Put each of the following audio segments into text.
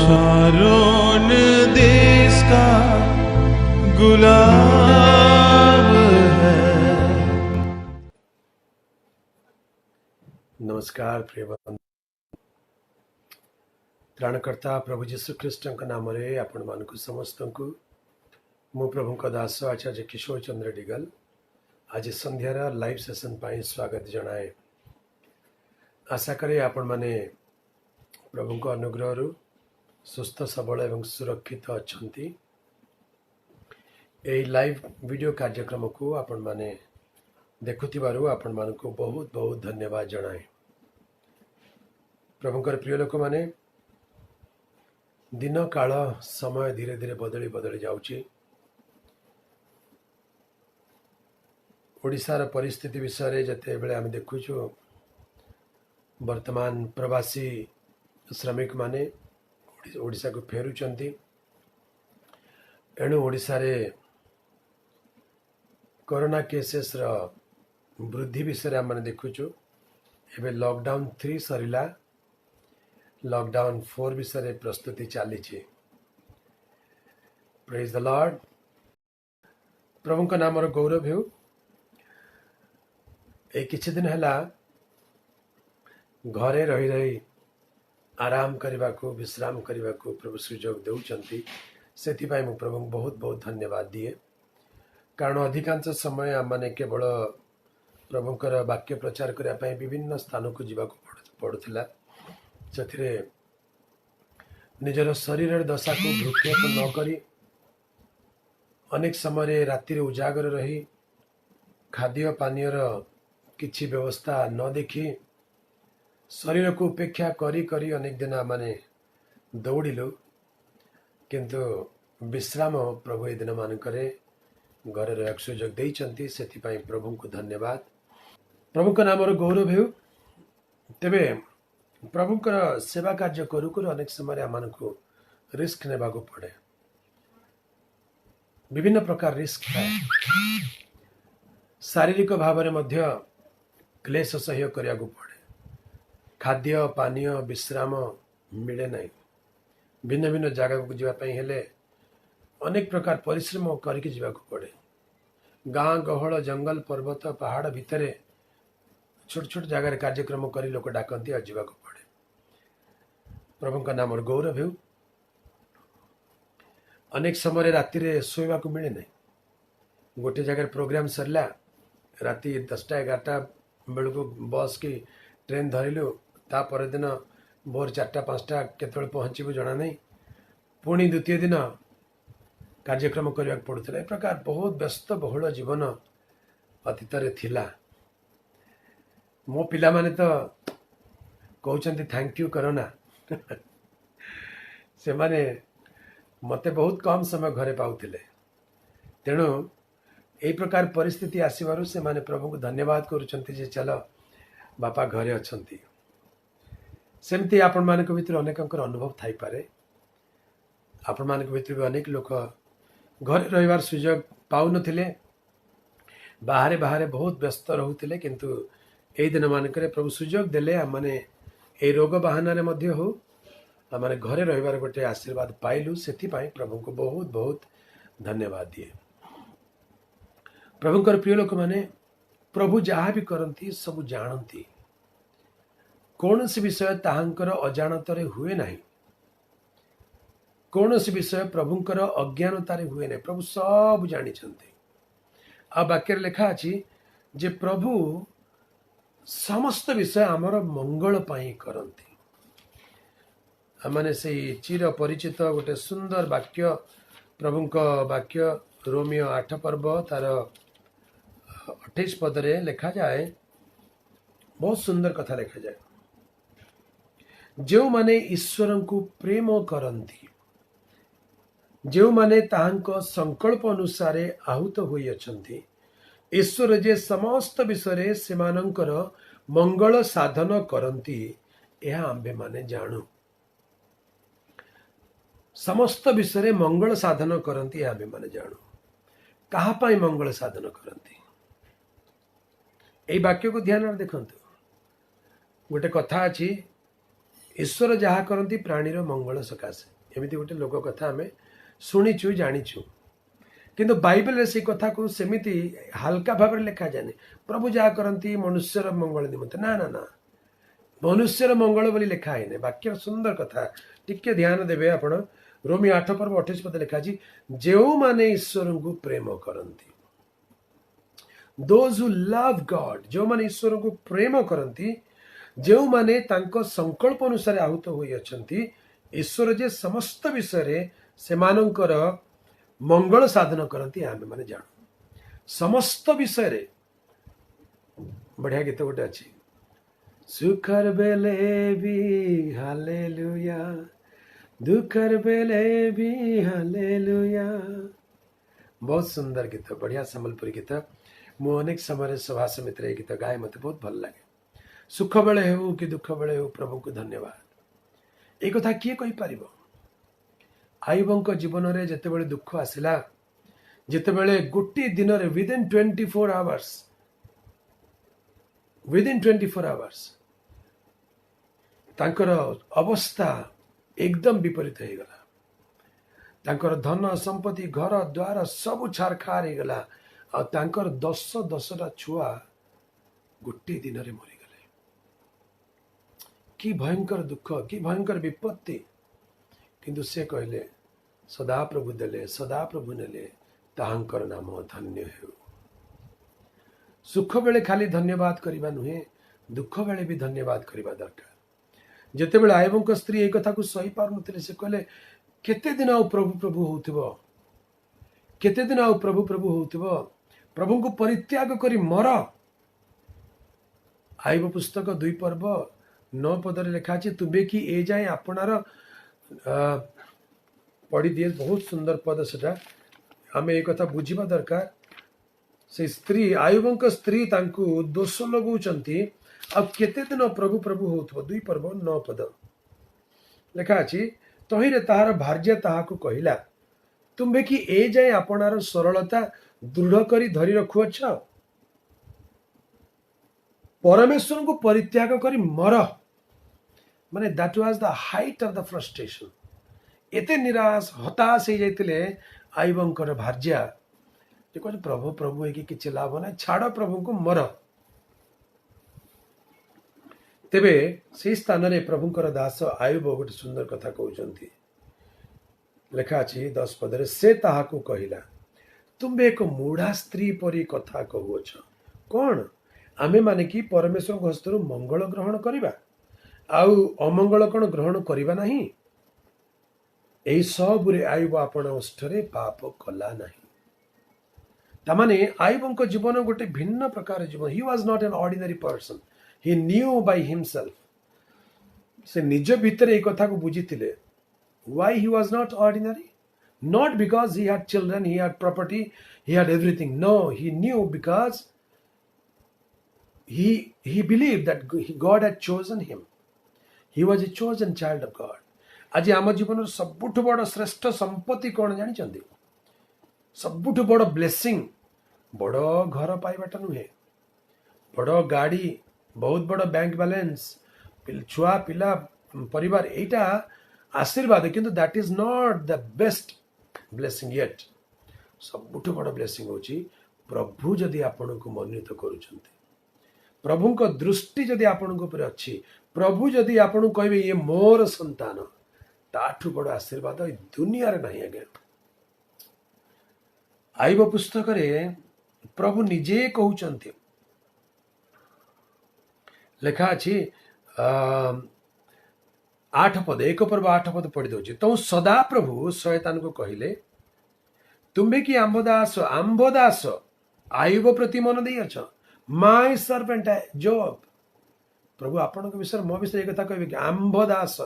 Sharon देश का गुलाब है। नमस्कार प्रिय बंधु, त्राणकर्ता प्रभु जीशु ख्रीष्ट नाम आपण मानक समस्त को मु प्रभु दास आचार्य किशोर चंद्र डिगल आज संध्यार लाइव सेशन पाई स्वागत जनाए। आशा करे आपण माने प्रभु अनुग्रह सुस्थ सबल एवं सुरक्षित अच्छी। यही लाइव वीडियो कार्यक्रम को आपण माने देखुथिबारु आपण मानकु बहुत बहुत धन्यवाद जनाए। प्रभुकर प्रिय लोक माने दिन काल समय धीरे धीरे बदली बदली जाउची। ओडिशार परिस्थिति विषय जते बेले आम देखुछु वर्तमान प्रवासी श्रमिक माने ओडिशा को फेरुचंती। एणु ओडिशा रे कोरोना केसेस रा वृद्धि विषय आम देखुछु। एबे लॉकडाउन 3 सरिला, लॉकडाउन 4 विषय प्रस्तुति चली। Praise the Lord. प्रभु का नाम गौरव हो। ए किछि दिन हला घरे रही रही आराम करने को विश्राम करने को प्रभु सुजोग देउचंती। सेथिपाई मु प्रभु बहुत बहुत धन्यवाद दिए, कारण अधिकांश समय आम मैंने केवल प्रभुकर वाक्य प्रचार करने विभिन्न स्थान को जीवा पड़ुला। से निजर शरीर दशा को भ्रूक्षेप न करी अनेक समय राति उजागर रही खाद्य पानीय किछि व्यवस्था न देखी शरीर को उपेक्षा करी करी अनेक दिन माने दौड़िलु, किंतु विश्राम प्रभु ए दिन मानकरे घर रहा सुजोग देइचंती। सेथिपाई प्रभु को धन्यवाद। प्रभु का नाम गौरव हो। तेबे प्रभुकर सेवा कार्य करू करू अनेक समय आम को रिस्क नेबा को पड़े। विभिन्न प्रकार रिस्क है। शारीरिक भाव में मध्य क्लेश सह्य करिया को पड़े। खाद्य पानीय विश्राम मिले नहीं। भिन्न भिन्न जगह को जीवाई हेले अनेक प्रकार परिश्रम करके जीवाक पड़े। गाँ गहल जंगल पर्वत पहाड़ भितर छोट छोट जगार कार्यक्रम कर लोक डाकती और जीवाक पड़े। प्रभु का नाम गौरव हो। अनेक समय राति शोवा को मिले नहीं। गोटे जगह प्रोग्राम सरला राति 10टा 11टा बेलू को बस की ट्रेन धरिलु। ता पर दिन भोर 4टा 5टा केतल पहुँचबू जना नहीं। पुणी द्वितीय दिन कार्यक्रम करने पड़ूला। ए प्रकार बहुत व्यस्त बहुल जीवन अतीत थिला। मो पिला माने तो कहते थैंक यू करोना। से माने मते बहुत कम समय घरे पाउथिले। तेणु यही प्रकार परिस्थिति आसबार से माने प्रभु को धन्यवाद करुचंती जे चलो बापा घरे अछंती। सेमती आपण मान भीतर अनेक अनुभव थाई पारे। आपण मान भीतर भी अनेक लोक घर रहिबार सुजोग पाउ नथिले, बाहरे बाहरे बहुत व्यस्त रहउथिले, किंतु एई दिन मानकरे प्रभु सुजोग देले। आम माने ए रोग बहाना रे मध्य हो आम माने घरे रहिबार गोटे आशीर्वाद पाइलु। सेथिपाई प्रभु को बहुत बहुत धन्यवाद दिए। प्रभुकर प्रिय लोक माने प्रभु जहाँ भी करती सब जानती। कौन सी विषय ताहांकर अजाणतारे हुए नहीं। कौन सी विषय प्रभुंकर अज्ञानतारे हुए नहीं। प्रभु सब जानी। आ वाक्य लिखा अछि जे प्रभु समस्त विषय आमर मंगल पाई करती। आमने से चिर परिचित गोटे सुंदर वाक्य प्रभुंक वाक्य रोमियो 8 पर्व तार 28 पदरे लिखा जाए। बहुत सुंदर कथा लिखा जाए। जो माने ईश्वर को प्रेम करती, जो माने ताहांको संकल्प अनुसार आहूत होई अछंती, ईश्वर जे समस्त विषय सेमानंकर मंगल साधन करती यह आंबे माने जानू। समस्त विषय मंगल साधन करती आंबे माने जानू। कहा पाई मंगल साधन करती ए वाक्य को ध्यान देखंतु। गोटे कथा अछि ईश्वर जहाँ करती प्राणीर मंगल सकाशे एमती गोटे लोक कथा आम शुणीचु जाचु किंतु बाइबल से कथा को सेमिति हल्का भाव में लिखा जाए प्रभु जहाँ करती मनुष्यर मंगल निमंते ना ना ना मनुष्यर मंगल बोली लिखा है वाक्य सुंदर कथा टिके ध्यान देवे आपण रोमी 8 पर्व 28 पद लिखा जो माने ईश्वर को प्रेम करती दोज हु लव गॉड जो माने ईश्वर को प्रेम करती जो माने तांको संकल्प अनुसार आहुत होई अछंती ईश्वर जे समस्त विषय से मानकर मंगल साधन करती आमे माने जान समस्त विषय रे बढ़िया गीत गोटे अच्छी सुखर बेले भी हालेलुया दुखर बेले भी हालेलुया बहुत सुंदर गीत बढ़िया संबलपुरी गीत मु अनेक समय सभा समिति रे गीत गाए मते बहुत भल लगे सुख बेले हो कि दुख बेले हो प्रभु को धन्यवाद एक कथा किए कहि परिबो आयुबंक जीवन रे जेतेबेले दुख आसिला जेतेबेले गोटे दिन रे विदिन 24 आवर्स तांकर अवस्था एकदम विपरीत हो गला तांकर धन संपत्ति घर द्वार सब छारखार हो गला आ तांकर 10 छुआ गोटे दिन रे मरीगले कि भयंकर दुख कि भयंकर विपत्ति किंतु से कहले सदा प्रभु देले सदा प्रभु नेले ताहांकर नाम धन्य हो सुख बेले खाली धन्यवाद करबा नुहे दुख बेले भी धन्यवाद करबा दरकार जेतेबेले आयुबंक स्त्री एक कथा को सही पार नथिले से कहले केते दिन आउ प्रभु प्रभु होउथिबो केते दिन आउ प्रभु प्रभु होउथिबो प्रभु को परित्याग करी मर आयुब पुस्तक 2 पर्व 9 पद रे लिखा अछि तुबे कि ए जाय आपनार पढ़ी दिए बहुत सुंदर पद सेटा आम एक कथा बुझीबा दरकार से स्त्री आयुबंक स्त्री तांकु दोष लगौचंती अब केते दिन प्रभु प्रभु होउथबो 2 पर्व 9 पद लिखा अछि तहिरे ताहार भार्य ताहाकु कहिला तुम्बे कि ए जाय आपनार सरलता दृढ़ करी धरी रखुअछ परमेश्वर को परित्याग करी मर माने that was the height of the frustration एते निराश हताश हो जाइतिले आयुबंकर भार्या जे कहले प्रभु प्रभु है कि किछि लाभ ना छाड़ प्रभु को मर तेबे से स्थान रे प्रभुकर दास आयुब गोटे सुंदर कथा कहउचंती लेखा अछि 10 पद रे से ताहाकु कहिला तुम एक मूढ़ा स्त्री परी कथा कहउछ कोन आमे माने कि परमेश्वर हस्तरु मंगल ग्रहण करिबा आउ अमंगल कौन ग्रहण करिबा नहीं एही सबुरे आयुब आपण ओष्ठरे पाप कला नहीं तामाने आयुबंक जीवन गोटे भिन्न प्रकार जीवन he was not an ordinary person he knew by himself से निज भीतर एक कथा को बुझीतिले why he was not ordinary not because he had children he had property he had everything no he knew because he believed that God had chosen him. He was a chosen child of God. आज आम जीवन सबुठ बड़ श्रेष्ठ संपत्ति कौन जानी सबुठ बड़ blessing बड़ घर पाइबाटा नुहे बड़ गाड़ी बहुत बड़ बैंक बैलेंस छुआ पिला परिवार एटा आशीर्वाद किंतु that is not the best blessing yet सबुठ बड़ ब्लेसिंग होची प्रभु जदि आपन को मनोनीत करूछंती प्रभु को दृष्टि जदि आपण ऊपर अच्छी प्रभु जदि आपण कहबे ये मोर संतान ताठू बड़ आशीर्वाद दुनिया रे नहीं आगे आयुब पुस्तक रे प्रभु निजे कहउचंती लेखा अछि 8 पद 1 पर्व 8 पद पढ़ी दउची तो सदा प्रभु शैतान को कहिले तुम्बे कि आंबदास आयुब प्रति मन देई अछ माय सर्वेंट जॉब प्रभु आपण के विषय मो विषय कथा कहबे कि आंबदास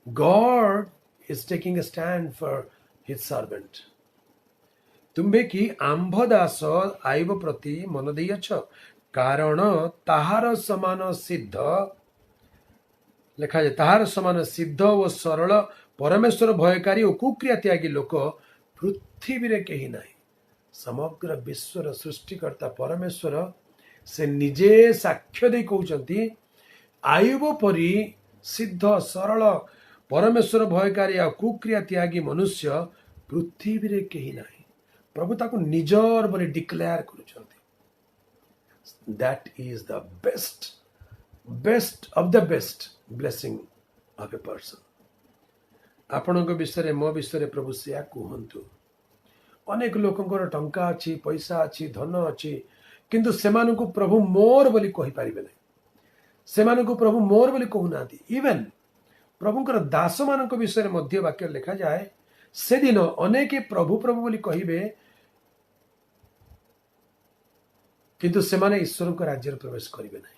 God is taking a stand for his servant तुम्बे कि आंबदास आयुब प्रति मन देई अछ कारण ताहार समान सिद्ध लेखा जाए ताहार समान सिद्ध और सरल परमेश्वर भयकारी और कुक्रिया त्यागी लोक पृथ्वी रे कहीं नहीं समग्र विश्वर सृष्टिकर्ता परमेश्वर से निजे साक्ष्य दे कहउचंती आयुब परी सिद्ध सरल परमेश्वर भयकारी आ कुक्रिया त्यागी मनुष्य पृथ्वी रे केही नाही। प्रभु ताको निजर बोली डिक्लेयर करूछंती। That is the best of the best blessing of a person. आपणक विषय मो विषय प्रभु सेया कहतु। अनेक लोकंकर टंका अच्छी पैसा अच्छी धन अच्छी किंतु सेमानकु प्रभु मोर बोली कहि परिबे नै। सेमानकु प्रभु मोर बोली कहूना। इवेन प्रभुंकर दास मानक विषय मध्य वाक्य लिखा जाए से दिन अनेक प्रभु प्रभु बोली कहिबे किंतु सेमाने ईश्वर को राज्य प्रवेश करिवे नै।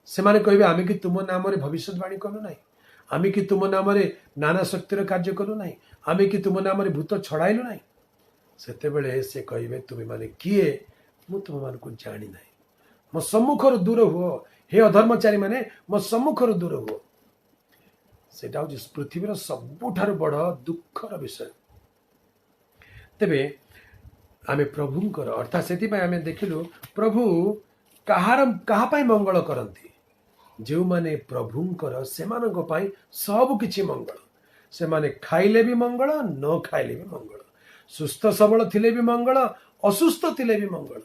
सेमाने कहिबे आमे कि तुम नाम रे भविष्यवाणी कलु नै, आमे कि तुम नाम रे नाना शक्तिर कार्य कलु नै, आमे कि तुम नाम रे भूत छड़ाइलु नै। सेते बेले से कहिबे तुमे माने किए मु तुम मान को जानि नै। मो सम्मुखर दूर हुओ हे अधर्मचारी माने मो सम्मुखर दूर हुओ। सेटा होछि पृथ्वीर सबुठारु बड़ दुखर विषय। तेबे आमे प्रभुंकर अर्थात सेति पय आमे देखिलु प्रभु कहा पाई मंगल करंती। जो माने प्रभुंकर सेमानक पाई सब किछि मंगल। सेमाने खाइले भी मंगल न खाइले भी मंगल, सुस्थ सबल थिले भी मंगल असुस्थ थिले भी मंगल,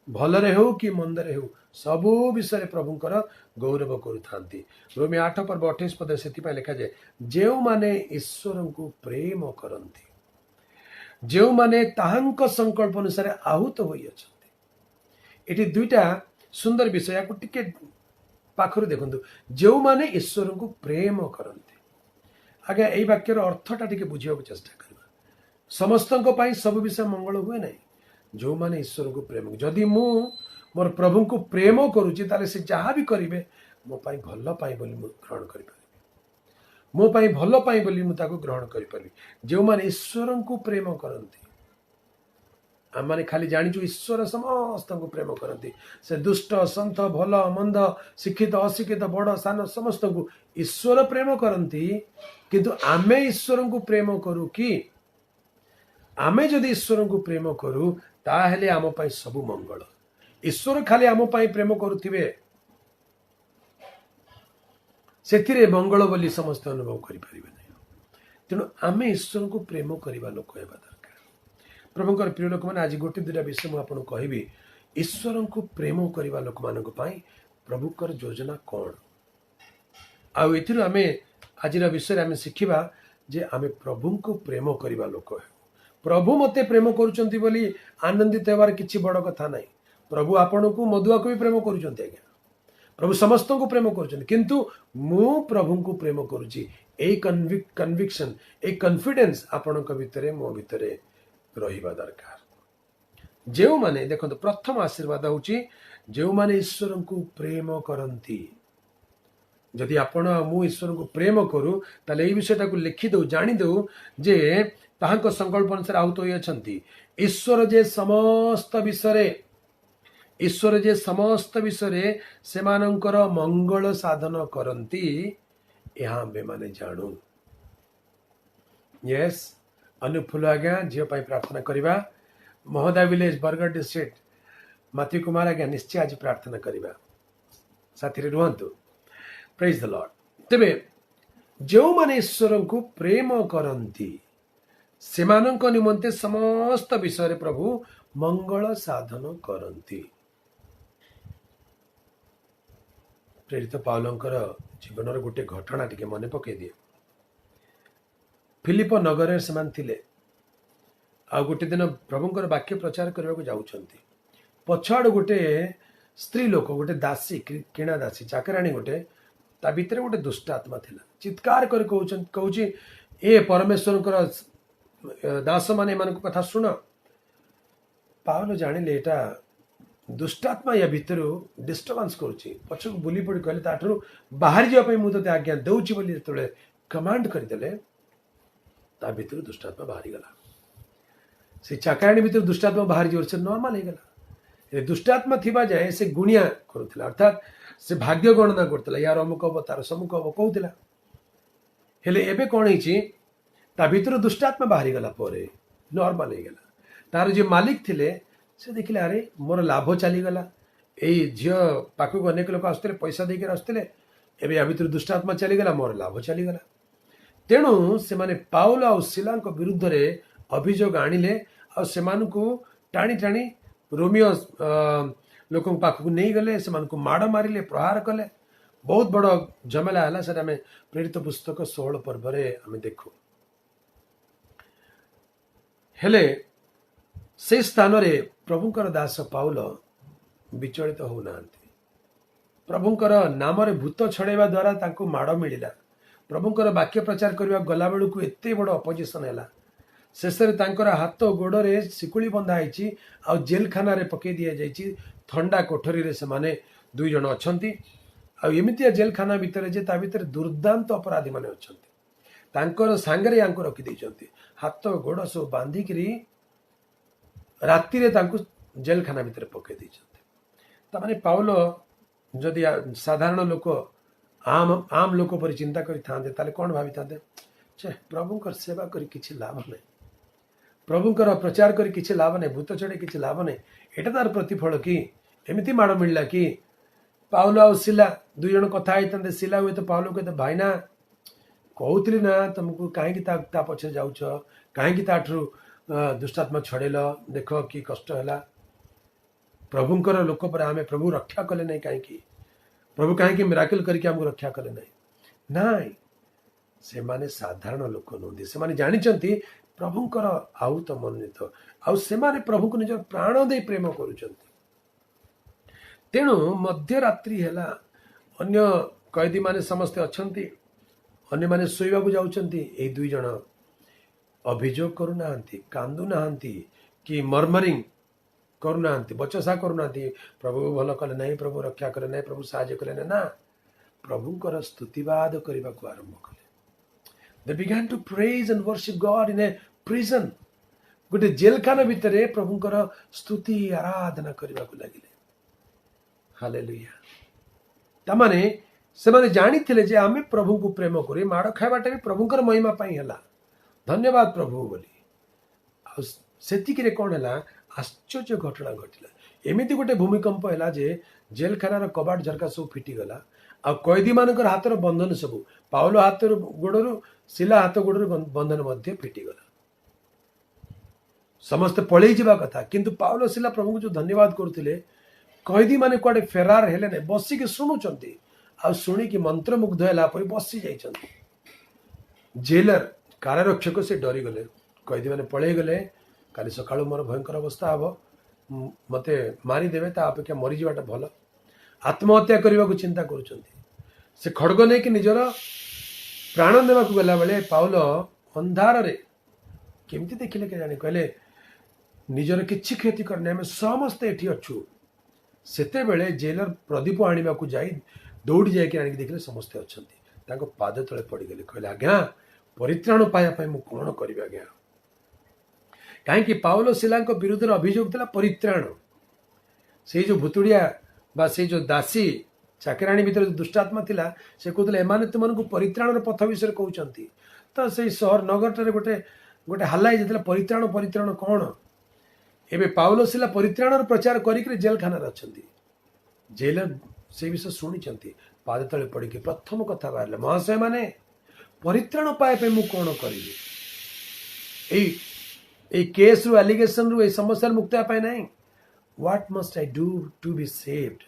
भलरे हो कि मंदरे हो सबु विषय प्रभुंकर गौरव करुथांती। रोमी 8 पर्व 28 पद से लिखा जाए जो माने ईश्वर को प्रेम करंती, जो माने ताहांक संकल्प अनुसार आहूत होई अछंती। एटी दुईटा सुंदर विषय या टिके पाखरु देखंतु। जो माने ईश्वर को प्रेम करंती। आगे एई वाक्यर अर्थटा टिके बुझिବାକୁ चेष्टा करबा। समस्तଙ୍କ ପାଇଁ सब विषय मंगल हुए नहीं। जो माने ईश्वर को प्रेम, जदि मु मोर प्रभु को प्रेम करूची ताले से जहाँ भी करिवे मो पाई भल पाई बोली मु ग्रहण करि परिबे। मो पाई भल पाई बोली मु ताको ग्रहण करि परिबे। जो माने ईश्वर को प्रेम करंती। आम माने खाली जानिचु ईश्वर समस्त को प्रेम करंती। से दुष्ट संत भल मंद शिक्षित अशिक्षित बड़ सान समस्त को ईश्वर प्रेम करंती। किंतु आमे ईश्वर को प्रेम करू कि आमे जदि ईश्वर को प्रेम करू ताहेले आम पाई सबु मंगल। ईश्वर खाली आम पाई प्रेम करुथिबे सेथिरे मंगल बोली समस्त अनुभव करि परिबे नै। तेणु आमे ईश्वर को प्रेम करिबा लोक हेबा दरकार। प्रभुंकर प्रिय लोक माने आज गोटे दुटा विषय मु आपन कहबी। ईश्वर को प्रेम करिबा लोक मानक पाई प्रभुकर योजना कोन आ एथिरु आमे आजिर विषय आमे शिखिबा जे आमे प्रभु को प्रेम करिबा लोक हे। प्रभु मते प्रेम करूचंती बोली आनंदित हेबार किछि बड़ कथा नाही। प्रभु आपण को मधुआ को भी प्रेम करूचंती। आज्ञा प्रभु समस्त को प्रेम करूचंती किंतु मु प्रभु को प्रेम करूची ए कन्विक्शन ए कॉन्फिडेंस आपण को भितरे मो भितरे रहिबा दरकार। जेउ माने देखंतु प्रथम आशीर्वाद होची जेउ माने ईश्वर को प्रेम करंती। जदि आपण मु ईश्वर को प्रेम करू ताले ए विषयटा को लिखि दउ जानि दउ जे ताहांको संकल्प अनुसार आहुत होई अछंती। ईश्वर जे समस्त विषय सेमानंकर मंगल साधन करंती यहाँ आम्भे माने जाणु। यस अनुफुल आज्ञा झील पाई प्रार्थना करिबा। महोदय विलेज बरगढ़ डिस्ट्रिक्ट माथि कुमार आज्ञा निश्चय आज प्रार्थना करिबा। साथी रे रुहंतु। Praise the Lord. तेबे जो माने ईश्वर को प्रेम करंती सेमानंक निमंते समस्त विषय प्रभु मंगल साधन करंती। प्रेरित पाउलंकर जीवन गोटे घटना टिके मन पकई दिए। फिलिप नगर से थिले आ गोटे दिन प्रभुंकर वाक्य प्रचार करने को जाउछंती। पछाड़ गोटे स्त्री लोक गोटे दासी किणा दासी चाकराणी गोटे ता भितर गोटे दुष्ट आत्मा थिला। चित्कार कर कहूची ए परमेश्वर दास माने मान कथा शुण। पावल जानिले एटा दुष्टात्मा या भितर डिस्टर्बांस करुची। पछक बुली पड़ी कहले ताठू बाहर जावाई मु तते आज्ञा दउची बोली जेतले कमांड करदेले ता भितर दुष्टात्मा बाहरी गला। से चाकराणी भितर दुष्टात्मा बाहरी जोर से नॉर्मल हो गला। दुष्टात्मा थिबा जाए से गुणिया करुथिला अर्थात से भाग्य गणना करथिला यार अमुक हबो तार समुक हबो कहूथिला। हेले एबे कोन हिची ता भितर दुष्टात्मा बाहरी गला परे नॉर्मल हो गला। तार जे मालिक थिले से देखिले अरे मोर लाभ चली गला। एई झियो पाखु अनेक लोक आसुले पैसा देकर आसुले एबे या भितर दुष्टात्मा चलीगला मोर लाभ चलीगला तेणु से माने पाउल और सिलांक विरुद्ध रे अभियोग आनिले और सेमानकु टाणी टाणी रोमियो लोक पाखक नहीं गले से माड़ मारिले प्रहार कले बहुत बड़ झमेला है से आम प्रेरित पुस्तक 16 पर्व आम देखु हेले से स्थान रे प्रभुंकर दास पाउल विचलित होना प्रभुंकर नाम रे भूत छड़ेवा द्वारा तांको माड़ मिलिला प्रभुंकर वाक्य प्रचार करने गला बेलू एत बड़ अपोजिशन है शेष में हाथ गोड़े शिकुली बंधा होती आ जेल खाना पकई दि जाइए थंडा कोठरी रे से माने 2 जन अच्छा आमती जेल खाना भितर जे ता भितर दुर्दांत अपराधी माने अच्छा सांगे या रखिदे हाथ गोड़ सब बांधिक राति जेल खाना भितर पकई ताने पाउल जदि साधारण लोक आम लोक पर चिंता करी ताले कौन भावी था प्रभुंकर सेवा करी किछि लाभ नहीं प्रभुंकर प्रचार करी किछि लाभ नहीं भूत चढ़े किछि लाभ नहीं एटा तार प्रतिफल कि एमती माड़ मिलला कि पाउल आ सिला 2 जन कथा होते सिला हुए तो पाउल कहते भाईना कहूली ना तुमको कहीं ता पछे जाऊछ कहीं ताठू दुष्टात्मा छड़ेल देख कि कष्ट है प्रभुंकर लोक पर आम प्रभु रक्षा कले नहीं कहीं प्रभु कहीं मिराकल करके हमको रक्षा कले नहीं से माने साधारण लोक नुहति से माने जानिचंती प्रभुंकर आहुत मनोनीत आउ से माने प्रभु को निजर प्राण दे प्रेम करुचंती तेणु मध्यरात्रि है अन्य कैदी माने समस्ते अच्छंती अन्य माने सोइबा को जाउचंती ए 2 जन अभियोग करूना कांदू ना कि मर्मरिंग करूना बचसा करूना प्रभु भल कले नहीं प्रभु रक्षा कले नहीं प्रभु साहाय्य कले ना प्रभुंकर स्तुतिवाद करने को आरंभ कले they began to praise and worship God in a prison गोटे जेल खाना भितर प्रभुंकर स्तुति आराधना करने को लगिले हालेलुया तमाने से माने जानी थिले जे आमे प्रभु को प्रेम करी माड़ खाइबाटा भी प्रभुंकर महिमा पाई हला धन्यवाद प्रभु बोली सेतिक रे कोन हला आश्चर्य घटना घटला एमिति गोटे भूमिकंप है जे जेल खानार कबाट झरका सब फिटिगला आ कैदी मानकर हाथर बंधन सब पाउल हाथ गोड़ू सिला हाथ गोड़ू बंधन मध्य फिटिगला समस्त पलि जावा कथा किंतु पाउल सिला प्रभु को जो धन्यवाद करथिले कैदी माने कुआडे फेरार हेले ने बसिक शुणुचंती आ शुणिकी मंत्रमुग्ध है बसी जाइछंती जेलर कारारक्षक से डरी गले कैदी माने पलि गले काली सकाळु मोर भयंकर अवस्था हम मते मारिदेवे ता अपेक्षा मरीजाटा भल आत्महत्या करने को चिंता करुचंती से खड़ग नहीं कि निजर प्राण देवा गला बेले पाउल अंधार रे केमती देखिले के जानी कहले निजर किछि क्षति करने आम समस्ते एठी अच्छु सेते बेले जेलर प्रदीप आनिबा को जाई दौड़ी जाइए आनिक देखिले समस्ते अच्छंती ताको पाद तले पड़ी गले कहले आज्ञा परित्राण पाया पई मु कोन करिबा आज्ञा कहीं पाउल सिला विरुद्ध अभियोग था परित्राण से जो भुतुड़िया बा से जो दासी चाकराणी भीतर जो दुष्टात्मा थिला से कहते एमाने तुमको परित्राण पथ विषय कहते तो से सहर नगर गोटे गोटे हल्ला जाता परित्राण परित्राण कौन एवं पाउल सिला परित्राण प्रचार करिक जेल खाना अच्छा जेलर से विषय शुणी पाद तले पड़ी प्रथम कथा बाहर महाशय माने परित्राण पाए मु कौन करी ए केस रु एलिगेशन रु ए समस्या मुक्ति पाए ना what must I do to be saved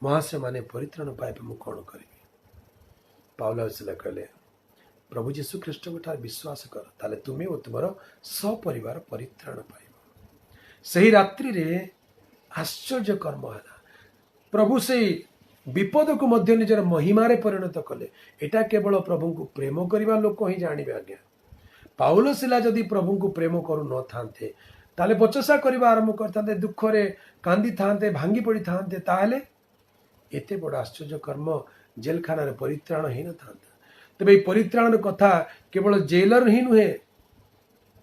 महाशय माने परित्राण पाए मु कौन करी पाउल सिला कहले प्रभु जीशु ख्रीष्ट विश्वास कर ताले तुम्हें और तुम सपरिवार परित्राण पाइब सही रात्रि रे आश्चर्य कर्म है प्रभु से विपद को मध्य निजर महिमारे परिणत कले एटा केवल प्रभु को प्रेम करने लोक ही जानवे आज्ञा पाउल सिला जदि प्रभु को प्रेम करू न थांते ताले बचसा करबा आरंभ करते दुखरे कांदी थांते भांगी पड़ी थांते ताले एते बड़ आश्चर्य कर्म जेल खाना परित्राण ही न था तेरे परित्राण कथा केवल जेलर ही नुहे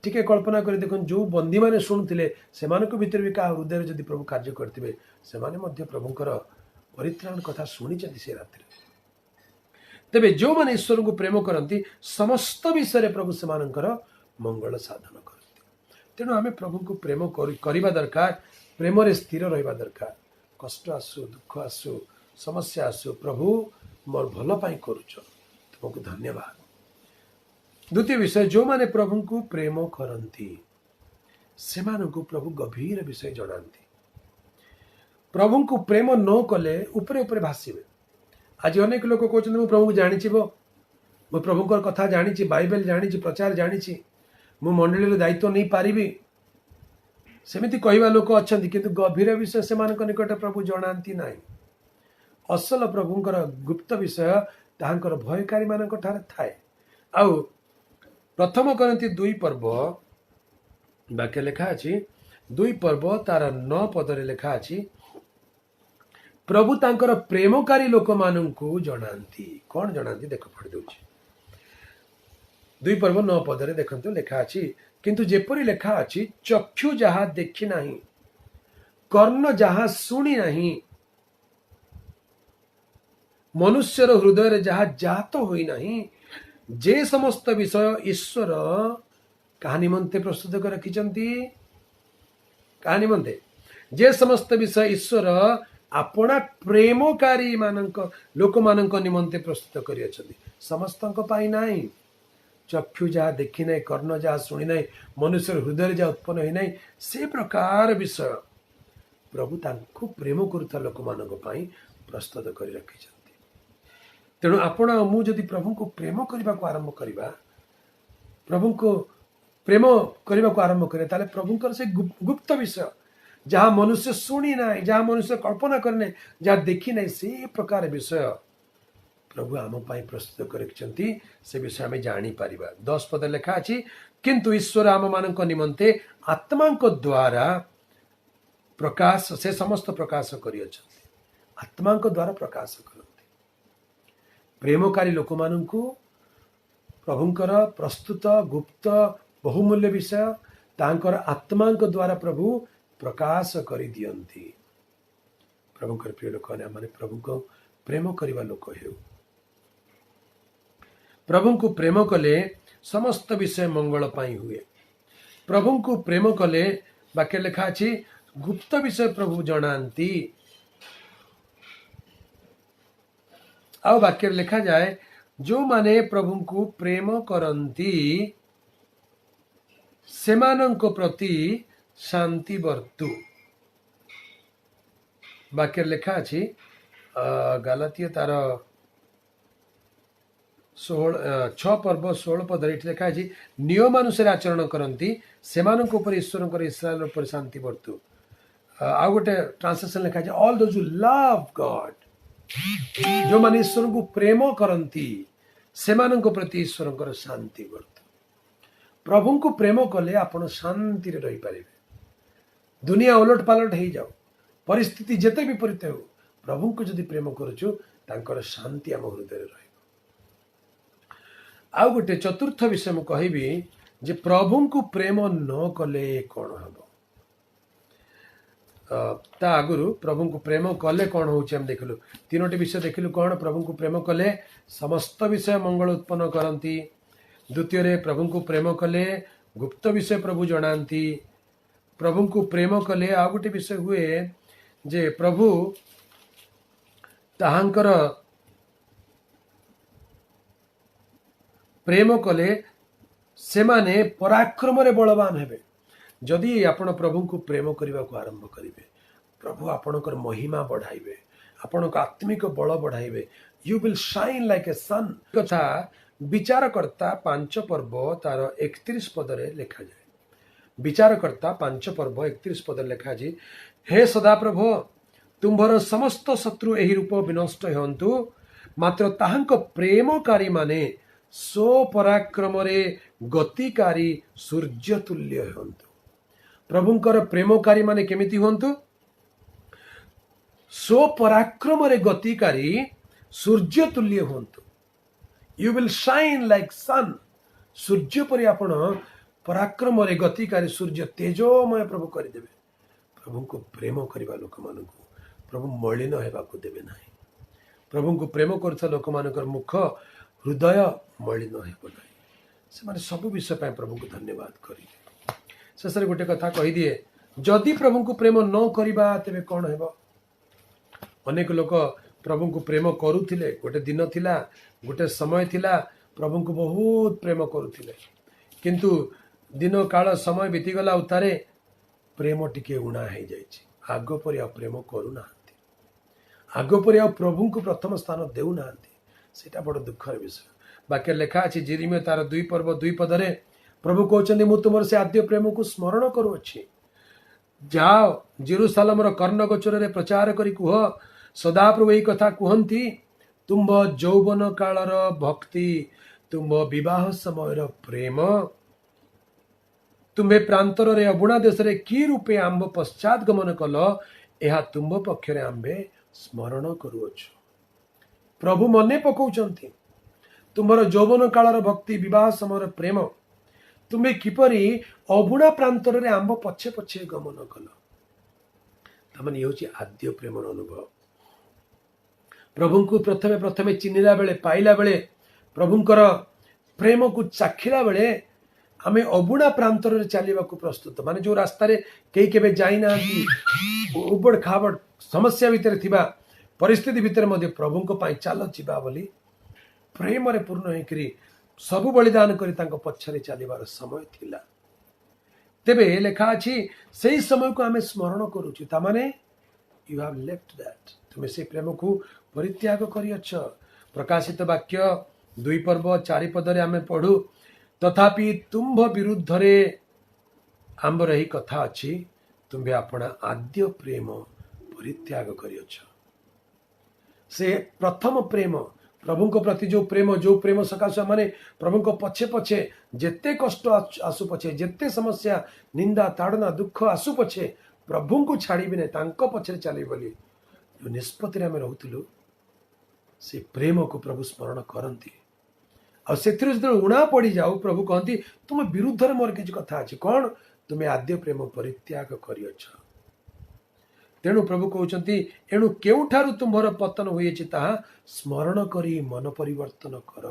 टिके कल्पना कर देख जो बंदी मैंने शुणुते से भीतर भी क्या हृदय जदि प्रभु कार्य करते से प्रभुंकर परित्राण कथा शुणी से रात्रि तेरे जो मैंने ईश्वर को प्रेम करती समस्त विषय प्रभु से मंगल साधन करती तेणु आम प्रभु को प्रेम करवा दरकार प्रेम रे स्थिर रहा दरकार कष्ट आसु दुख आसु समस्या आसु प्रभु मोर भल पाई करूछ तुमको धन्यवाद। द्वितीय विषय, जो माने प्रभु को प्रेम करती से प्रभु गभीर विषय जनाती। प्रभु को प्रेम न कले उपरे उपरे भाषिबे। आज अनेक लोक कहते मु प्रभु को जानी, मु प्रभु कथा जानी, बाइबल जानी, प्रचार जानी, मु मंडली दायित्व नहीं पारिबी, सेमिति कहवा लोक अच्छा, किंतु गभीर विषय से निकट प्रभु जनाती ना। असल प्रभुंकर गुप्त विषय ताहांकर भयकारी मान थाए। आउ प्रथम करंती 2 पर्व वाक्य लेखा अछि, 2 पर्व तार 9 पदरे लेखा अछि, प्रभु तांकर प्रेमकारी लोक माननकु जनांती। कौन जनांती देख पढ़ दउछि। 2 पर्व 9 पदरे देखंतु लेखा अछि, किंतु जेपरि लेखा अछि, चक्षु जहा देखि नाही, कर्ण जहा सुनी नाही, मनुष्यर हृदय रे जहा जात होई नाही, जे समस्त विषय ईश्वर कहा निमंते प्रस्तुत कर रखिचंती। कहा निमंते जे समस्त विषय ईश्वर अपना प्रेमकारी मानक लोक मानक निमंते प्रस्तुत करि अछंती। समस्तंक पाई नाही। चक्षु जहा देखि नाही, कर्ण जहा सुनी नाही, मनुष्य हृदय जहा उत्पन्न होई नाही, से प्रकार विषय प्रभु तांको प्रेम करुता लोक मानक पाई प्रस्तुत करि रखिचंती। तेणु आपण मु जदि प्रभु को प्रेम करने को आरंभ करवा, प्रभु को प्रेम करने को आरंभ करे, ताले प्रभुंकर से गुप्त विषय जहाँ मनुष्य शुणी ना, जहाँ मनुष्य कल्पना करने, जहाँ देखी ना, से प्रकार विषय प्रभु आम प्रस्तुत करछंती। से विषय आम जानी पारिबा। 10 पद लेखा अछि, किंतु ईश्वर आम मानक निमंते आत्मा द्वारा प्रकाश से समस्त प्रकाश करियछंती। आत्मा द्वारा प्रकाश करती। प्रेमकारी लोक माननकु प्रभुंकर प्रस्तुत गुप्त बहुमूल्य विषय तांकर आत्मा द्वारा प्रभु प्रकाश करि दियंती। प्रभुंकर प्रिय लोक माने प्रभु को प्रेम करिवा लोक हेउ। प्रभु को प्रेम कले समस्त विषय मंगल पाई हुए। प्रभु को प्रेम कले वाक्य लेखा अछि, गुप्त विषय प्रभु जनांती। आउ वाक्य लिखा जाए, जो माने प्रभु को प्रेम करंती सेमानंको प्रति शांति बर्तु। वाक्य लिखा अछि गलातिया तार 6 पर्व 16 पद लिखा अछि, नियम अनुसार आचरण करंती सेमानंको ऊपर ईश्वरंकर इस्राएल ऊपर शांति बर्तु। आउ गोटे ट्रांसलेशन लिखा अछि, all those who love God, जो माने ईश्वर को प्रेम करंती सेमानंको प्रति ईश्वरंकर शांति बर्तु। प्रभु को प्रेम कले आपण शांति रे रही पारिबे। दुनिया उलट पालट हो जाओ, परिस्थिति जेते विपरीत हो, प्रभु को जदि प्रेम करूछु तांकर शांति आम हृदय रही। आउ गोटे चतुर्थ विषय मु कहबी जे प्रभु को प्रेम न कले कौन हम। ता आगुरु प्रभु को प्रेम कले कौन हो देखलु। 3टी विषय देखलु। कौन? प्रभु को प्रेम कले समस्त विषय मंगल उत्पन्न करती। द्वितीय प्रभु को प्रेम कले गुप्त विषय प्रभु जनाती। प्रभु को प्रेम कले आ गोटे विषय हुए जे प्रभु ताहांकर प्रेम कले से माने पराक्रम रे बलवान हेबे। जदि आपण प्रभु को प्रेम करने को आरंभ करेंगे, प्रभु आपणकर महिमा बढ़ाइबे, आपणक आत्मिक बल बढ़ाइबे। You will shine like a sun. कथा विचारकर्ता 5 पर्व तार 31 पदरे लिखा जाए। विचारकर्ता 5 पर्व 31 पदरे लिखा जाए, हे सदाप्रभु तुम्भर समस्त शत्रु एही रूप विनष्ट होंतु, मात्र ताहांक प्रेमकारी माने सो पराक्रम रे गतिकारी सूर्य तुल्य होंतु। प्रभुंकर प्रेमकारी माने केमिति होंतु? सो पराक्रम रे गतिकारी सूर्य तुल्य होंतु। यू विल शाइन लाइक सन। सूर्य परि आपण पराक्रम रे गतिकारी सूर्य तेजोमय प्रभु करदेवे। प्रभु को प्रेम करबा लोक मानकु प्रभु मलिन हेबाकु देबे नाही। प्रभु को प्रेम करता लोक मानकर मुख हृदय मलिन हेबो नाही। से माने सब विषय पाए प्रभु को धन्यवाद करिले। शेष गोटे कथा कही दिए, जदि प्रभु को प्रेम न करिबा तेबे कौन हेबो? अनेक लोक प्रभु को प्रेम करुथिले गोटे दिन थिला गोटे समय थिला प्रभु को बहुत प्रेम करुथिले किंतु दिन काल समय बीतीगला उतारे प्रेम टिके उणा हो जाइए आग पर आ प्रेम करूना आग पर आ प्रभु को प्रथम स्थान देना सेटा बड़ दुखर विषय बाक्य लेखा अच्छी जिरिमिया तार 2 पर्व 2 पदरे प्रभु कहते मु तुम से आद्य प्रेम को स्मरण करुच्छी जाओ जेरूसालेम कर्ण गोचर रे प्रचार करी कुह सदाप्रभु यही कथा कहती तुम यौवन कालर भक्ति तुम विवाह समय प्रेम तुम्हें प्रांतर रे अबुणा देश रे कि रूपे आंब पश्चात गमन कल यह तुम पक्षरे आंबे स्मरण करुअछ प्रभु मने पकाउछंती तुम्हार यौवन कालर भक्ति विवाह समय प्रेम तुम्हें किपरि अबुणा प्रांतर रे आंब पछे पछे गमन कल तमन ये आद्य प्रेम अनुभव प्रभु को प्रथमे प्रथमे चिन्हिला बेले पाइला बेले प्रभुंकर प्रेम को चाखिला बेले आमे अबुणा प्रांतर रे चलिबा को प्रस्तुत माने जो रास्ता रे कई केबे जाई ना उबड़ खाबड़ समस्या भितर थिबा परिस्थिति भितर मध्य प्रभु को पाई चाल जिबा बोली प्रेम रे पूर्ण हेकरी सब बलिदान करी तांको पछरे चलिबार समय थिला तेबे लेखा अछि सेही समय को आमे स्मरण करूछु ता माने यू हैव लेफ्ट दैट तुमे से प्रेम को परित्याग करियछ प्रकाशित वाक्य 2 पर्व 4 पदरे आमे पढु तथापि तुम्भ विरुद्ध रे आंबर ही कथा अछि तुम्हे अपना आद्य प्रेम परित्याग करियछ से प्रथम प्रेम प्रभु को प्रति जो प्रेम सकाश माने प्रभु को पछे पछे जेते कष्ट आसु पछे जेते समस्या निंदा ताड़ना दुख आसु पछे प्रभु को छाड़ी भी नहीं तांको पछे चली बोली जो निष्पत्ति आम रोलु से प्रेम को प्रभु स्मरण करती जो उणा पड़ जाऊ प्रभु कहती तुम विरुद्ध में मोर किसी कथा अच्छी कौन तुम्हें आद्य प्रेम परित्याग करियछ तेणु प्रभु कहते एणु केउठारु तुम्हार पतन हुए ताहा स्मरण करी मन परिवर्तन कर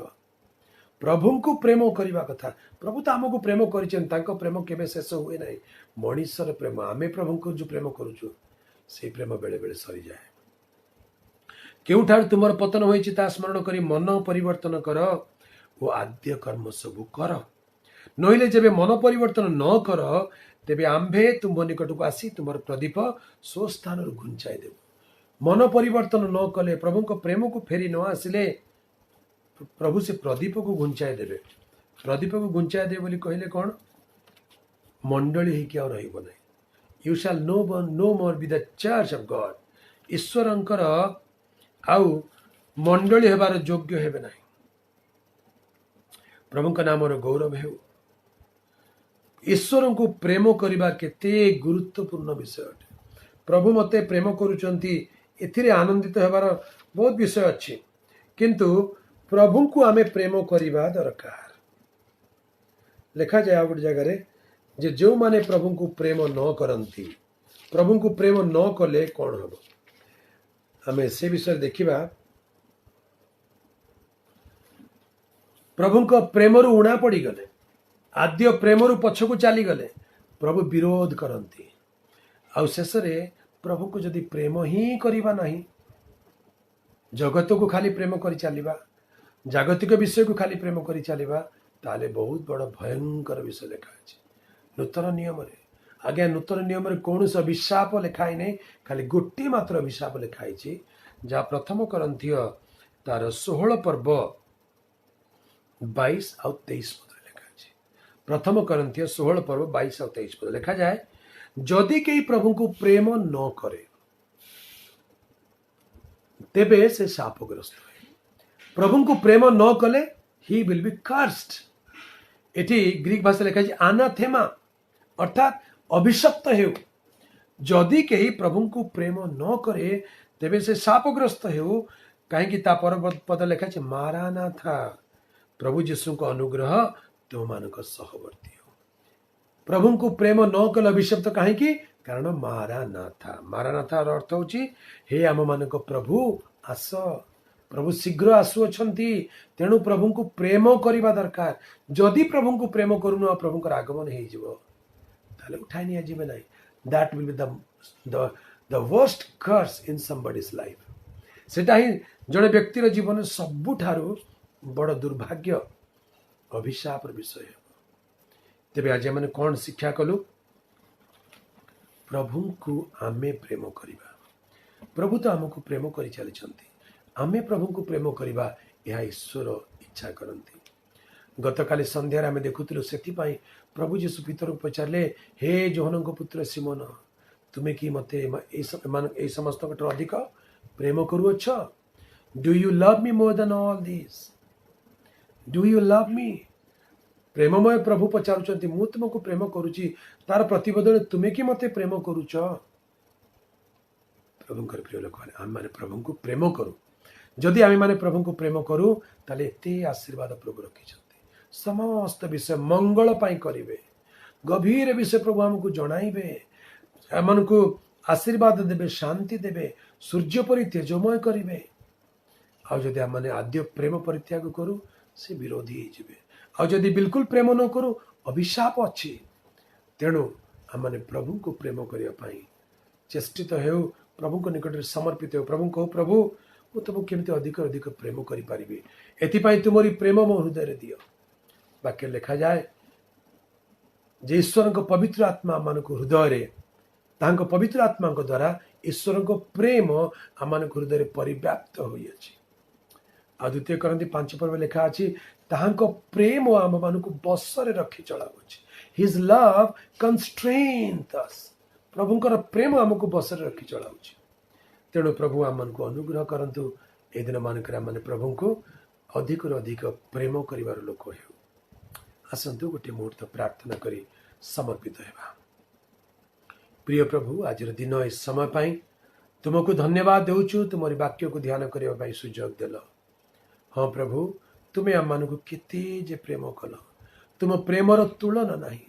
प्रभु को प्रेम करने कथा प्रभु तो आमको प्रेम कर प्रेम केवे शेष हुए ना मनीषर प्रेम आमे प्रभु को जो प्रेम करुचु से प्रेम बेले बेले सरी जाए केउठारु तुम्हार पतन हुए ताहा स्मरण करी मन परिवर्तन कर वो आद्य कर्म सबु कर नहिले जेबे मन परिवर्तन न कर तेबे आंभे तुम निकट को आसी तुम प्रदीप स्व स्थान घुंचाई देव मन परिवर्तन न कले प्रभु को प्रेम को फेरी न आसिले प्रभु से प्रदीप को घुंचाई देवे प्रदीप को घुंचाई दे बोली कहले कौन मंडली ही क्या रहिबो नै you shall no more be the church of God ईश्वरंकर आउ मंडली हेबार योग्य हेबे नै प्रभु का नाम गौरव है ईश्वर को प्रेम करने केते गुरुत्वपूर्ण विषय अटे प्रभु मते प्रेम करुचंती एथिरे आनंदित हेबार बहुत विषय अच्छी किंतु प्रभु को आमे प्रेम करने दरकार लिखा जाए गोटे जगह जे जो माने प्रभु को प्रेम न करती प्रभु को प्रेम न कले कौन हम आमे से विषय देखिबा प्रभु को प्रेम रु उणा पड़ी गले आद्य प्रेम रु पछकु चली गले प्रभु विरोध करती आउ शेष प्रभु को जदि प्रेम ही करिबा नहीं जगत को खाली प्रेम करी चलिबा जागतिक विषय को खाली प्रेम करी चलिबा ताले बहुत बड़ भयंकर विषय लिखा है नूतन नियम रे आज्ञा नूतन नियम रे कौन सा अभिशाप लिखाई नहीं खाली गोटे मात्र अभिशाप लिखाई जहाँ प्रथम करंथिय तार 16 पर्व 22 और 23 पद लिखा है प्रथम करंथिय 16 पर्व 22 और 23 पद लिखा जाए जदि कई प्रभु को प्रेम न करे तेबे से शापग्रस्त है प्रभु को प्रेम न कले he will be cursed eighty Greek भाषा लिखा है अनाथेमा अर्थात अभिशप्त हो जदि कहीं प्रभु को प्रेम न करे तेबे से शापग्रस्त हो कहीं पर पद लिखा है मारानाथा प्रभु यीशु को अनुग्रह तुम मान सहवर्ती हो प्रभु को प्रेम न कल अभिशप्त कहीं कारण मारानाथा अर्थ हूँ हे आम मान प्रभु आस प्रभु शीघ्र आसुअछंती तेणु प्रभु को प्रेम करने दरकार जदि प्रभु को प्रेम करूनु प्रभु आगमन हो उठाई नि ना that will be the worst curse in somebody's life सेटा ही जड़े व्यक्तिर जीवन सबुठारु बड़ दुर्भाग्य अभिशाप विषय है। तेरे आज मैंने कौन शिक्षा कलु प्रभु को आमे प्रेम करिबा। प्रभु तो आमको प्रेम कर चली आमे प्रभु को प्रेम करवा यह ईश्वर इच्छा करती। गतकाली संध्यार आम देखुलु से प्रभु जीशु पितर को पचारे हे जोहन पुत्र सिमोन तुम्हें कि मत समस्त अधिक प्रेम करुअछ। Do you love me more than all this? Do you love me? प्रेममय प्रभु पचारुचंती मु तुमको प्रेम करुची तार प्रतिबदल तुम्हें कि मत प्रेम करुच। प्रभुंकर प्रिय लोक आम मैंने प्रभु को प्रेम करूँ। जदि आम मैंने प्रभु को प्रेम करूँ ताले एते आशीर्वाद प्रभु रखी समस्त विषय मंगल पाई करिवे। गभीर विषय प्रभु हमको जणाइबे, एमन को आशीर्वाद देवे, शांति देवे, सूर्य परि तेजमय करिवे। आ जदि आम मैंने आद्य प्रेम परित्याग करूँ से विरोधी होइजिबे। आ जदि बिल्कुल प्रेम न करूँ अभिशाप अच्छी। तेणु आम मैंने प्रभु को प्रेम करने पाई चेष्टित हो, प्रभु को निकट में समर्पित हो। प्रभु कहो प्रभु मु तुमको केमती अधिक अधिक प्रेम करि एथिपाई तुमरी प्रेम मो हृदय दियो। वाक्य लिखा जाए जे ईश्वर को पवित्र आत्मा मान हृदय तांको पवित्र आत्मा द्वारा ईश्वर को प्रेम आम हृदय परिव्याप्त होई अछि। आ द्वितीय करंती 5 पर्व लिखा अछि ताहांको प्रेम आम मान बसरे रखी चलाउछि। हिज लव कंस्ट्रेन्थ अस। प्रभुंकर प्रेम आमको बसरे रखी चलाउछि। तेणु प्रभु आम को अनुग्रह करंतु ए दिन मानक मैंने प्रभु को अधिक अधिक प्रेम करिवार लोक हो। आसतु गोटे मुहूर्त प्रार्थना करी समर्पित हेबा। प्रिय प्रभु आज दिन इस समय पाई तुमको धन्यवाद देउछु। तुम्हारी वाक्य को ध्यान करने सुजोग देल। हाँ प्रभु तुम्हें आम मानक केते जे प्रेम कल। तुम प्रेमर तुलना नहीं।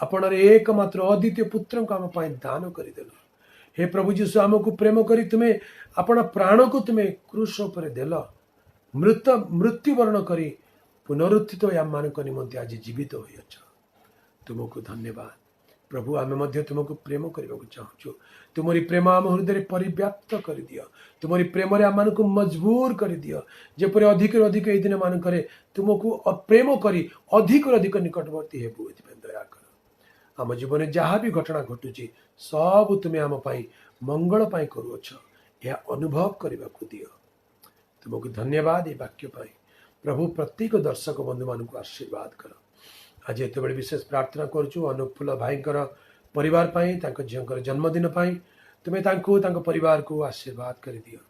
आपण एकमात्र अद्वितीय पुत्र को आम दान करदेल। हे प्रभु जीशु आमको प्रेम करी तुम्हें आपण प्राण को तुम्हें क्रूस पर देल। मृत्युवरण करी पुनरुत्थित आम मान निमंते आज जीवित हो तुमको धन्यवाद प्रभु। आम तुमको प्रेम करने को चाहूँ। तुमरी प्रेम आम हृदय परिव्याप्त कर दियो। तुमरी प्रेम आम मान मजबूर कर दियो। जेपरि अधिक अधिक ये दिन मानक तुमको प्रेम करी अधिक अधिक निकटवर्ती हेबु दया कर। आम जीवन जहाँ भी घटना घटुची सब तुम्हें आम मंगल पाई करुअछ यह अनुभव करने को दियो। तुमको धन्यवाद ये वाक्य पाई प्रभु। प्रत्येक दर्शक बंधु मान को आशीर्वाद कर। आज एत बड़े विशेष प्रार्थना करुचु अनुफुल भाई परिवार पाई झीर जन्मदिन पाई तुम्हें परिवार को आशीर्वाद कर दियो।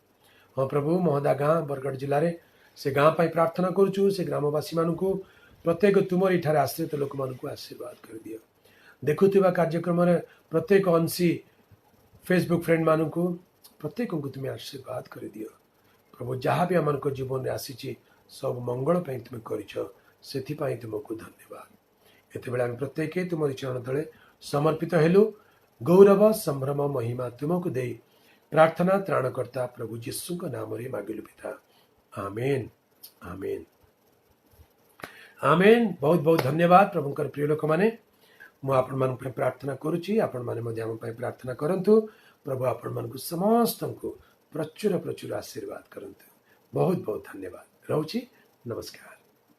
हाँ प्रभु महदा गाँ बरगढ़ जिले में से गाँ पाई प्रार्थना करुचु। से ग्रामवासी मान को प्रत्येक तुमरी ठारे आश्रित लोक मान को आशीर्वाद कर दियो। देखुवा कार्यक्रम प्रत्येक अंशी फेसबुक फ्रेंड मान को प्रत्येक को तुम्हें आशीर्वाद कर दियो। प्रभु जहाँ भी आम जीवन में आसी सब मंगल पाई तुम्हें कर तुमको धन्यवाद। एत बेले आम प्रत्येक तुम चरण तले समर्पित हेलु। गौरव संभ्रम महिमा तुमको दे प्रार्थना त्राणकर्ता प्रभु जीशु नाम रे मांगिलु पिता। आमेन आमेन आमेन। बहुत बहुत धन्यवाद प्रभुंकर प्रिय लोक माने। मु आपण मान प्रार्थना करुची। आपण माने आम प्रार्थना करंतु। प्रभु आपण मान को समस्त को प्रचुर प्रचुर आशीर्वाद करंतु। बहुत बहुत धन्यवाद। रहूची नमस्कार।